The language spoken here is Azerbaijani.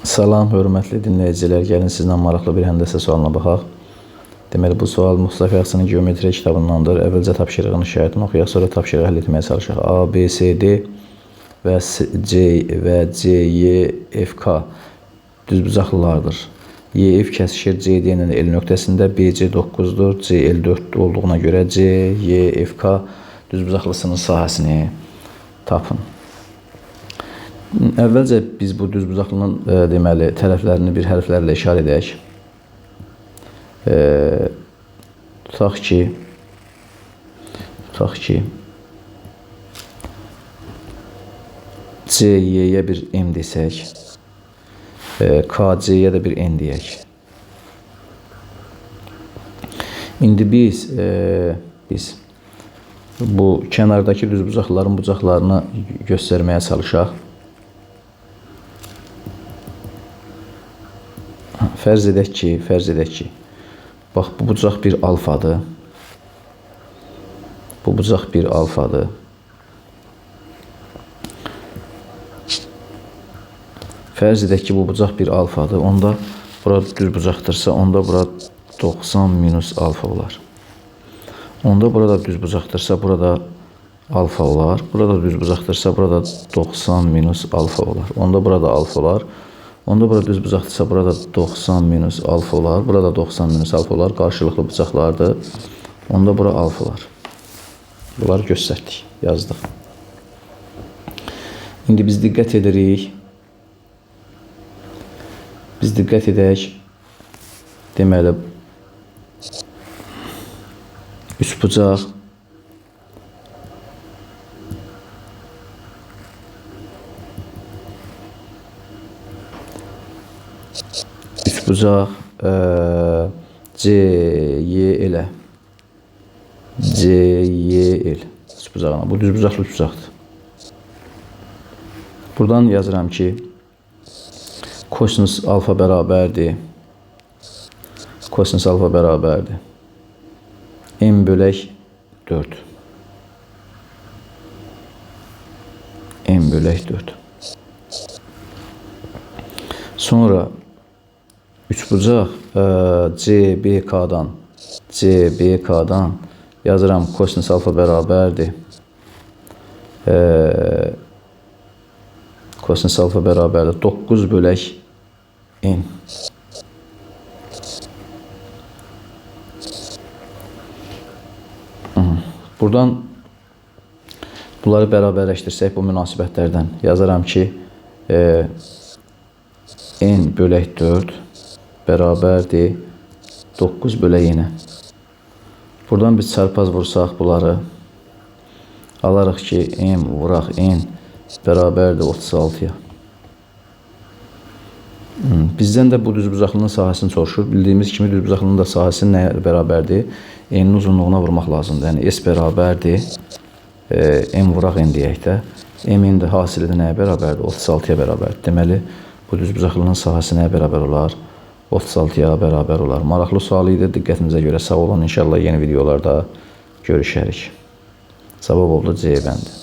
Salam, hörmətli dinləyicilər. Gəlin sizlə maraqlı bir həndəsə sualına baxaq. Deməli, bu sual Mustafa Yaxsının geometriya kitabındandır. Əvvəlcə tapşırığın şərtini oxuyaq, sonra tapşırığı həll etməyə çalışaq. A, B, C, D və C və C, Y, F, K düzbucaqlılardır. Y, F kəsişir CD ilə L nöqtəsində, BC 9-dur, CL 4 olduğuna görə C, Y, F, K düzbucaqlısının sahəsini tapın. Əvvəlcə biz bu düzbucaqlının deməli tərəflərini bir hərflərlə işarə edək. Tutaq ki CY-yə bir M desək, KC-yə də bir N deyək. İndi biz bu kənardakı düzbucaqlıların bucaqlarını göstərməyə çalışaq. Fərz edək ki, bax, bu bucaq bir alfadır. Bu bucaq bir alfadır. Fərz edək ki, bu bucaq bir alfadır. Onda bura düz bucaqdırsa, onda bura 90 minus alfa olar. Onda burada düz bucaqdırsa, burada alfa olar. Burada düz bucaqdırsa, burada 90 minus alfa olar. Onda burada alfa olar. Onda burada düz bucaqdırsa, burada 90 minus alfa olar. Burada 90 minus alfa olar. Qarşılıqlı bucaqlardır. Onda bura alfa olar. Bunları göstərdik, yazdıq. İndi biz diqqət edirik. Biz diqqət edək. Deməli, üç bucaq CYL üç bucağına. Bu düz bucaqlı üç bucaqdır. Buradan yazıram ki kosinus alfa bərabərdir. Kosinus alfa bərabərdir M bölək 4. M bölək 4. Sonra üçbucaq CBK'dan yazıram kosinus alfa bərabərdir. Kosinus alfa bərabərdir 9 bölək N. Buradan bunları bərabərləşdirsək bu münasibətlərdən yazaram ki N bölək 4 bərabərdir 9 bölək N. Buradan biz çarpaz vursaq bunları alarıq ki M vuraq N bərabərdir 36-ya. Bizdən də bu düzbucaqlının sahəsini soruşur. Bildiyimiz kimi düzbucaqlının da sahəsi nəyə bərabərdir? N'in uzunluğuna vurmaq lazımdır. Yəni S bərabərdir. M vuraq N deyək də. M-in də hasili də nəyə bərabərdir? 36-ya bərabərdir. Deməli, bu düzbucaqlının sahəsi nəyə bərabər olar? 36-ya bərabər olar. Maraqlı sual idi. Diqqətinizə görə sağ olun. İnşallah yeni videolarda görüşərik. Cavab oldu C bəndi.